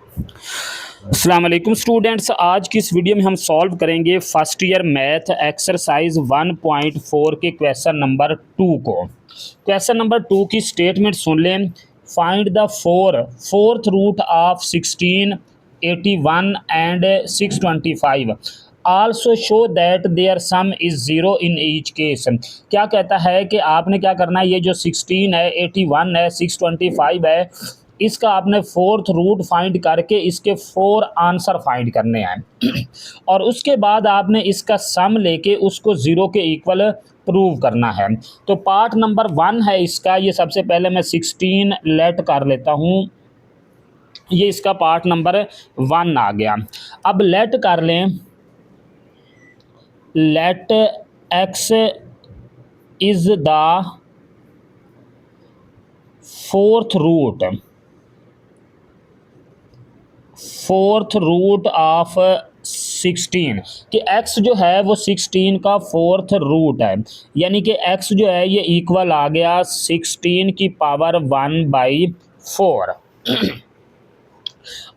अस्सलाम वालेकुम स्टूडेंट्स, आज की इस वीडियो में हम सॉल्व करेंगे फर्स्ट ईयर मैथ एक्सरसाइज 1.4 के क्वेश्चन नंबर 2 को। क्वेश्चन नंबर 2 की स्टेटमेंट सुन लें। Find the fourth root of 16, 81 and 625। Also show that there sum is zero in each case. क्या कहता है कि आपने क्या करना है, ये जो 16 है, 81 है, 625 है, इसका आपने फोर्थ रूट फाइंड करके इसके 4 आंसर फाइंड करने हैं और उसके बाद आपने इसका सम लेके उसको ज़ीरो के इक्वल प्रूव करना है। तो पार्ट नंबर 1 है इसका। ये सबसे पहले मैं 16 लेट कर लेता हूँ, ये इसका पार्ट नंबर 1 आ गया। अब लेट कर लें, let x is the fourth root of 16, कि x जो है वो 16 का फोर्थ रूट है, यानी कि x जो है ये इक्वल आ गया 16 की पावर 1/4।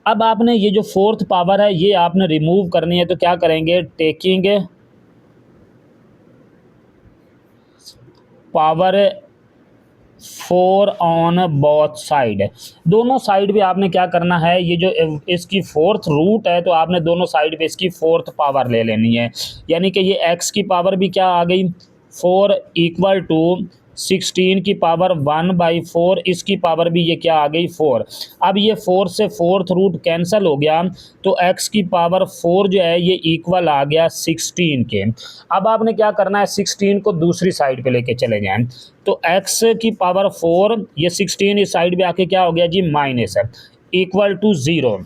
अब आपने ये जो फोर्थ पावर है ये आपने रिमूव करनी है, तो क्या करेंगे, taking power 4 on both side. दोनों साइड पे आपने क्या करना है, ये जो इसकी फोर्थ रूट है तो आपने दोनों साइड पे इसकी फोर्थ पावर ले लेनी है, यानी कि ये x की पावर भी क्या आ गई 4 इक्वल टू 16 की पावर 1/4, इसकी पावर भी ये क्या आ गई 4। अब ये 4 से फोर्थ रूट कैंसिल हो गया, तो x की पावर 4 जो है ये इक्वल आ गया 16 के। अब आपने क्या करना है, 16 को दूसरी साइड पे लेके चले जाएं, तो x की पावर 4, ये 16 इस साइड पे आके क्या हो गया जी माइनस है, इक्वल टू 0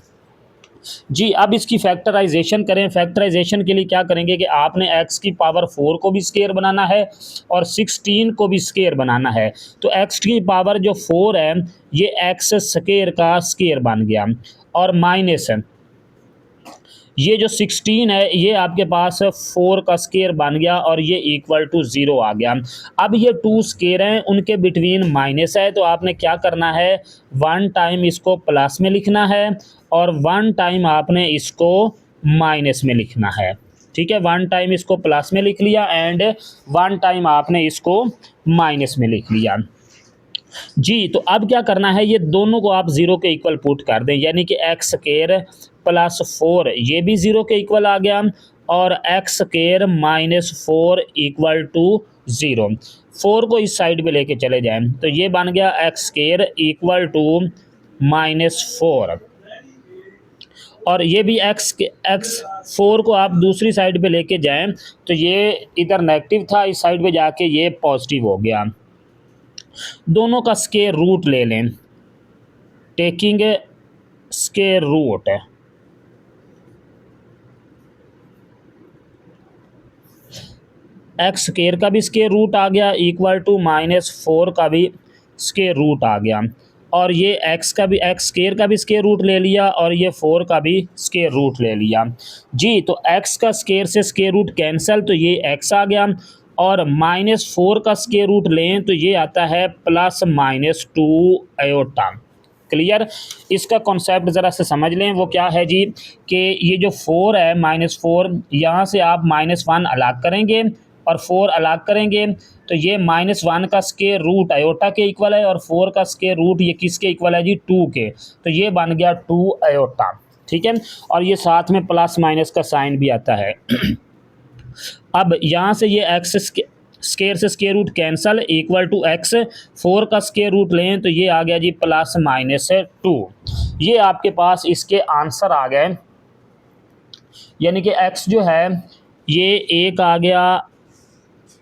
जी। अब इसकी फैक्टराइजेशन करें। फैक्टराइजेशन के लिए क्या करेंगे कि आपने x की पावर 4 को भी स्केयर बनाना है और 16 को भी स्केयर बनाना है। तो x की पावर जो 4 है ये x स्केयर का स्केयर बन गया, और माइनस ये जो 16 है ये आपके पास 4 का स्केयर बन गया और ये इक्वल टू 0 आ गया। अब ये 2 स्केयर हैं, उनके बिटवीन माइनस है, तो आपने क्या करना है, 1 टाइम इसको प्लस में लिखना है और 1 टाइम आपने इसको माइनस में लिखना है। ठीक है, 1 टाइम इसको प्लस में लिख लिया एंड 1 टाइम आपने इसको माइनस में लिख लिया जी। तो अब क्या करना है, ये दोनों को आप 0 के इक्वल पुट कर दें, यानी कि एक्स स्केयर प्लस 4 ये भी 0 के इक्वल आ गया, और x square minus 4 equal to 0। 4 को इस साइड पे लेके चले जाएं, तो ये बन गया एक्स स्केयर इक्वल टू -4, और ये भी एक्स 4 को आप दूसरी साइड पे लेके जाएं, तो ये इधर नेगेटिव था, इस साइड पे जाके ये पॉजिटिव हो गया। दोनों का स्केयर रूट ले लें, taking square root, x square का भी स्केयर रूट आ गया इक्वल टू -4 का भी स्केयर रूट आ गया, और ये एक्स स्केयर का भी स्केयर रूट ले लिया और ये 4 का भी स्केयर रूट ले लिया जी। तो एक्स का स्केयर से स्केयर रूट कैंसिल, तो ये एक्स आ गया, और -4 का स्केयर रूट लें तो ये आता है +-2 आयोटा। क्लियर, इसका कॉन्सेप्ट ज़रा से समझ लें, वो क्या है जी, कि ये जो 4 है -4, यहाँ से आप -1 अलग करेंगे और 4 अलग करेंगे, तो ये -1 का स्केयर रूट आयोटा के इक्वल है और 4 का स्केयर रूट ये किसके इक्वल है जी 2 के, तो ये बन गया 2 आयोटा। ठीक है, और ये साथ में प्लस माइनस का साइन भी आता है अब यहाँ से ये एक्स स्केयर से square root cancel equal to x, 4 का स्केयर रूट लें तो ये आ गया जी +-2। ये आपके पास इसके आंसर आ गए, यानी कि एक्स जो है ये एक आ गया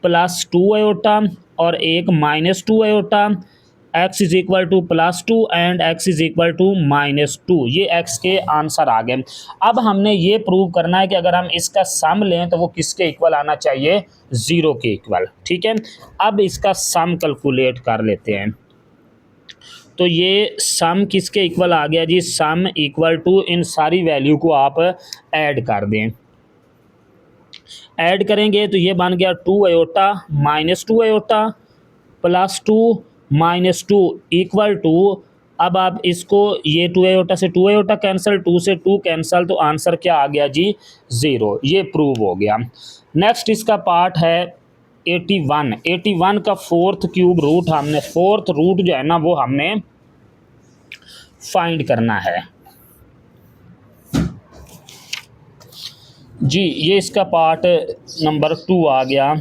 +2 आयोटा और एक -2 iota, x is equal to +2 and x is equal to -2, ये x के आंसर आ गए। अब हमने ये प्रूव करना है कि अगर हम इसका सम लें तो वो किसके इक्वल आना चाहिए, 0 के इक्वल। ठीक है, अब इसका सम कैलकुलेट कर लेते हैं, तो ये सम किसके इक्वल आ गया जी, सम इक्वल टू, इन सारी वैल्यू को आप ऐड कर दें, ऐड करेंगे तो ये बन गया 2 आयोटा -2 आयोटा +2 -2 इक्वल टू अब आप इसको ये 2 आयोटा से 2 आयोटा कैंसिल, 2 से 2 कैंसिल, तो आंसर क्या आ गया जी 0। ये प्रूव हो गया। नेक्स्ट इसका पार्ट है 81। 81 का फोर्थ क्यूब रूट हमने, फोर्थ रूट जो है ना वो हमने फाइंड करना है जी। ये इसका पार्ट नंबर 2 आ गया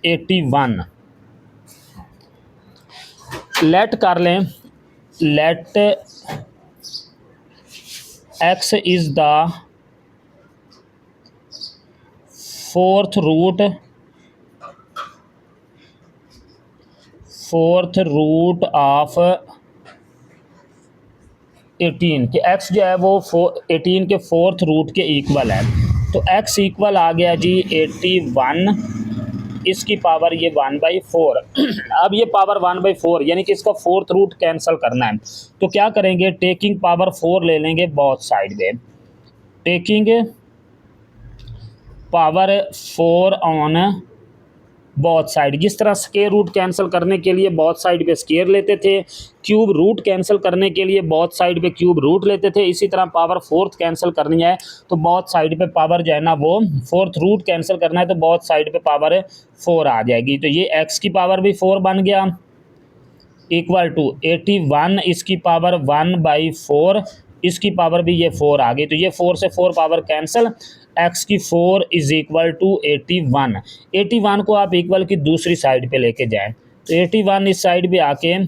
81। लेट कर लें, let x is the fourth root of 18 कि x जो है वो 18 के फोर्थ रूट के इक्वल है। तो x इक्वल आ गया जी 81, इसकी पावर ये 1/4। अब ये पावर 1/4 यानी कि इसका फोर्थ रूट कैंसिल करना है, तो क्या करेंगे, टेकिंग पावर 4 ले लेंगे बोथ साइड पे। Taking power 4 on both side, जिस तरह स्केयर रूट कैंसिल करने के लिए बोथ साइड पे स्केयर लेते थे, क्यूब रूट कैंसिल करने के लिए बोथ साइड पे क्यूब रूट लेते थे, इसी तरह पावर फोर्थ कैंसिल करनी है तो बोथ साइड पे पावर जो है ना वो फोर्थ रूट कैंसिल करना है तो बोथ साइड पे पावर 4 आ जाएगी। तो ये x की पावर भी 4 बन गया इक्वल टू 81, इसकी पावर 1/4, इसकी पावर भी ये 4 आ गई। तो ये 4 से 4 पावर कैंसिल, x की 4 इज इक्वल टू 81। 81 को आप इक्वल की दूसरी साइड पे लेके जाएं तो 81 इस साइड पे आके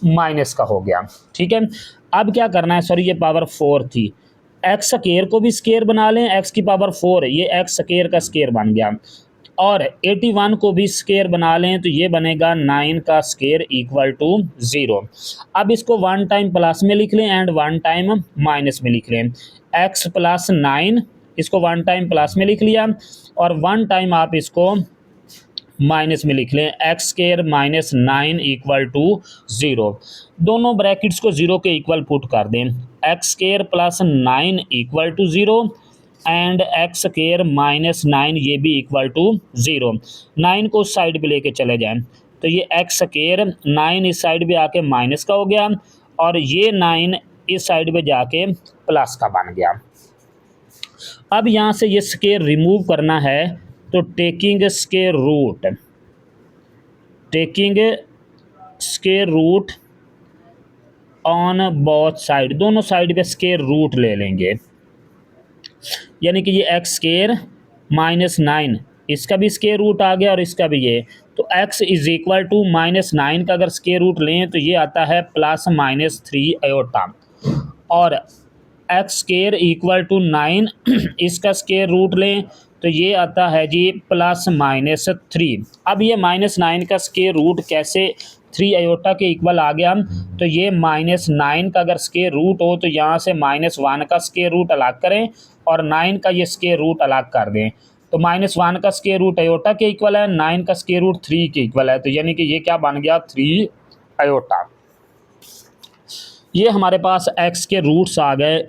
माइनस का हो गया। ठीक है, अब क्या करना है, सॉरी ये पावर 4 थी, एक्स स्केयर को भी स्केयर बना लें, एक्स की पावर 4 है, ये एक्स स्केयर का स्केयर बन गया, और 81 को भी स्केयर बना लें तो ये बनेगा 9 का स्केयर इक्वल टू 0। अब इसको 1 टाइम प्लस में लिख लें एंड 1 टाइम माइनस में लिख लें। x प्लस 9 इसको 1 टाइम प्लस में लिख लिया और 1 टाइम आप इसको माइनस में लिख लें, x square minus 9 equal to 0। दोनों ब्रैकेट्स को 0 के इक्वल पुट कर दें, x square plus 9 equal to 0 and x square minus 9 ये भी इक्वल टू 0। 9 को उस साइड पे लेके चले जाएं तो ये एक्स स्केयर 9 इस साइड पे आके माइनस का हो गया और ये 9 इस साइड पे जाके प्लस का बन गया। अब यहाँ से ये स्केयर रिमूव करना है तो taking square root on both side, दोनों साइड पे स्केयर रूट ले लेंगे, यानी कि ये एक्स स्केयर माइनस 9 इसका भी स्केयर रूट आ गया और इसका भी ये, तो x is equal to minus 9 का अगर स्केयर रूट लें तो ये आता है प्लस माइनस 3 आयोटा, और एक्स स्केयर इक्वल टू 9 इसका स्केयर रूट लें तो ये आता है जी प्लस माइनस 3। अब ये माइनस 9 का स्केयर रूट कैसे 3 आयोटा के इक्वल आ गया, तो ये माइनस 9 का अगर स्केयर रूट हो तो यहाँ से -1 का स्केयर रूट अलग करें और 9 का ये स्केयर रूट अलग कर दें, तो -1 का स्केयर रूट आयोटा के इक्वल है, 9 का स्केयर रूट 3 के इक्वल है, तो यानी कि ये क्या बन गया 3 आयोटा। ये हमारे पास x के रूट्स आ गए,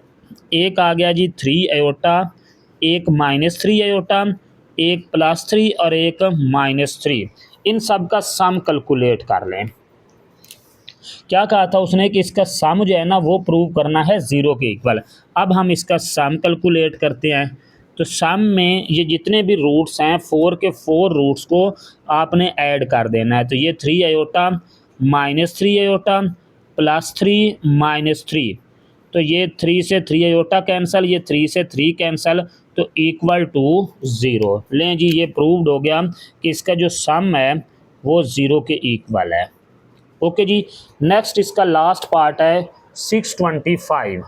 एक आ गया जी 3 आयोटा, एक -3 आयोटा, एक +3 और एक -3, इन सब का सम कैलकुलेट कर लें। क्या कहा था उसने कि इसका सम जो है ना वो प्रूव करना है 0 के इक्वल। अब हम इसका सम कैलकुलेट करते हैं, तो सम में ये जितने भी रूट्स हैं 4 के 4 रूट्स को आपने ऐड कर देना है, तो ये 3 आयोटा -3 आयोटा +3 -3, तो ये 3 से 3 आयोटा कैंसिल, ये 3 से 3 कैंसिल, तो इक्वल टू 0। लें जी ये प्रूव्ड हो गया कि इसका जो सम है वो 0 के इक्वल है। ओके जी, नेक्स्ट इसका लास्ट पार्ट है 625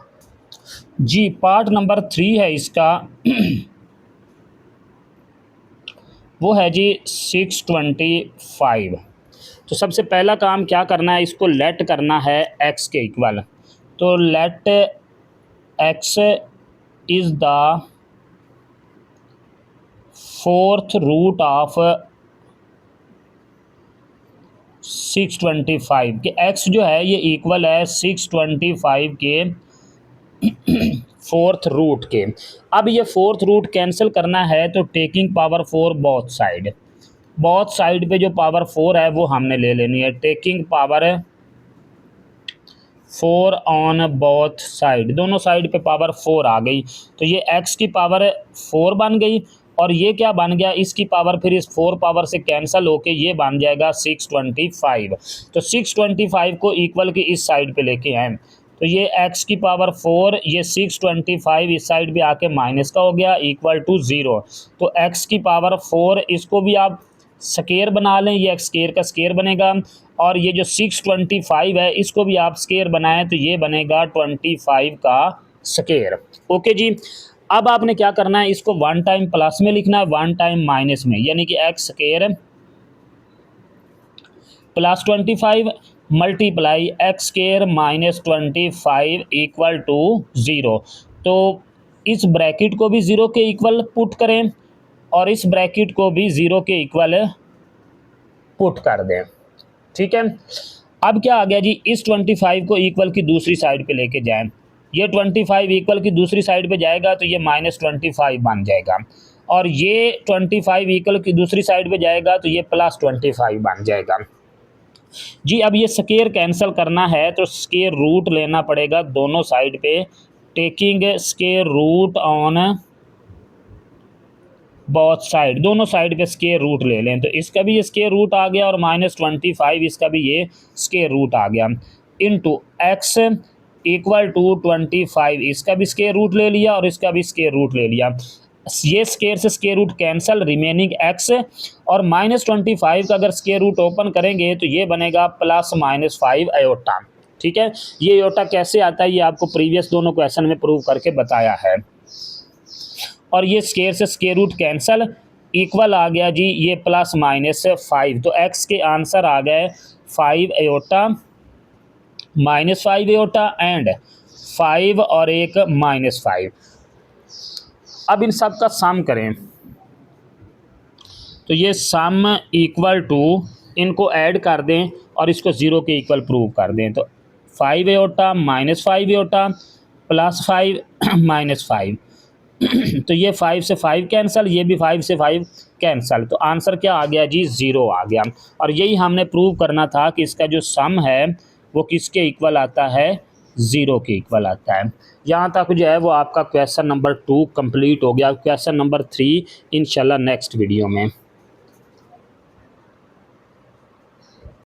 जी, पार्ट नंबर 3 है इसका वो है जी 625। तो सबसे पहला काम क्या करना है, इसको लेट करना है x के इक्वल, तो let x is the fourth root of 625 कि x जो है ये इक्वल है 625 के फोर्थ रूट के। अब ये फोर्थ रूट कैंसिल करना है तो टेकिंग पावर 4 बोथ साइड पे जो पावर 4 है वो हमने ले लेनी है, taking power 4 on both side, दोनों साइड पे पावर 4 आ गई, तो ये x की पावर 4 बन गई और ये क्या बन गया, इसकी पावर फिर इस 4 पावर से कैंसिल होके ये बन जाएगा 625। तो 625 को इक्वल की इस साइड पे लेके आए, तो ये x की पावर 4, ये 625 इस साइड पे आके माइनस का हो गया इक्वल टू 0। तो x की पावर 4 इसको भी आप स्केयर बना लें, ये x स्केयर का स्केयर बनेगा, और ये जो 625 है इसको भी आप स्केयर बनाएं तो ये बनेगा 25 का स्केयर। ओके जी। अब आपने क्या करना है, इसको 1 टाइम प्लस में लिखना है, 1 टाइम माइनस में, यानी कि x square plus 25 multiply x square minus 25 equal to 0। तो इस ब्रैकेट को भी 0 के इक्वल पुट करें और इस ब्रैकेट को भी 0 के इक्वल पुट कर दें। ठीक है। अब क्या आ गया जी, इस 25 को इक्वल की दूसरी साइड पे लेके जाएं, ये 25 इक्वल की दूसरी साइड पे जाएगा तो ये -25 बन जाएगा, और ये 25 इक्वल की दूसरी साइड पे जाएगा तो ये +25 बन जाएगा जी। अब ये स्केयर कैंसिल करना है तो स्केयर रूट लेना पड़ेगा दोनों साइड पे, taking square root on both side, दोनों साइड पे स्केयर रूट ले लें, तो इसका भी ये स्केयर रूट आ गया और -25 इसका भी ये स्केयर रूट आ गया, इनटू x इक्वल टू 25 इसका भी स्केयर रूट ले लिया और इसका भी स्केयर रूट ले लिया, ये स्केयर से square root cancel, remaining x, और -25 का अगर स्केयर रूट ओपन करेंगे तो ये बनेगा +-5 आयोटा। ठीक है। ये आयोटा कैसे आता है ये आपको प्रीवियस दोनों क्वेश्चन में प्रूव करके बताया है। और ये स्केयर से स्केयर रूट कैंसल, इक्वल आ गया जी ये +-5, तो x के आंसर आ गए 5 आयोटा, -5 आयोटा एंड 5 और एक -5। अब इन सब का सम करें तो ये सम इक्वल टू, इनको ऐड कर दें और इसको 0 के इक्वल प्रूव कर दें, तो 5 आयोटा -5 आयोटा +5 -5 तो ये 5 से 5 कैंसिल, ये भी 5 से 5 कैंसिल, तो आंसर क्या आ गया जी 0 आ गया। और यही हमने प्रूव करना था कि इसका जो सम है वो किसके इक्वल आता है, 0 के इक्वल आता है। यहाँ तक जो है वो आपका क्वेश्चन नंबर 2 कंप्लीट हो गया। क्वेश्चन नंबर 3 इंशाल्लाह नेक्स्ट वीडियो में।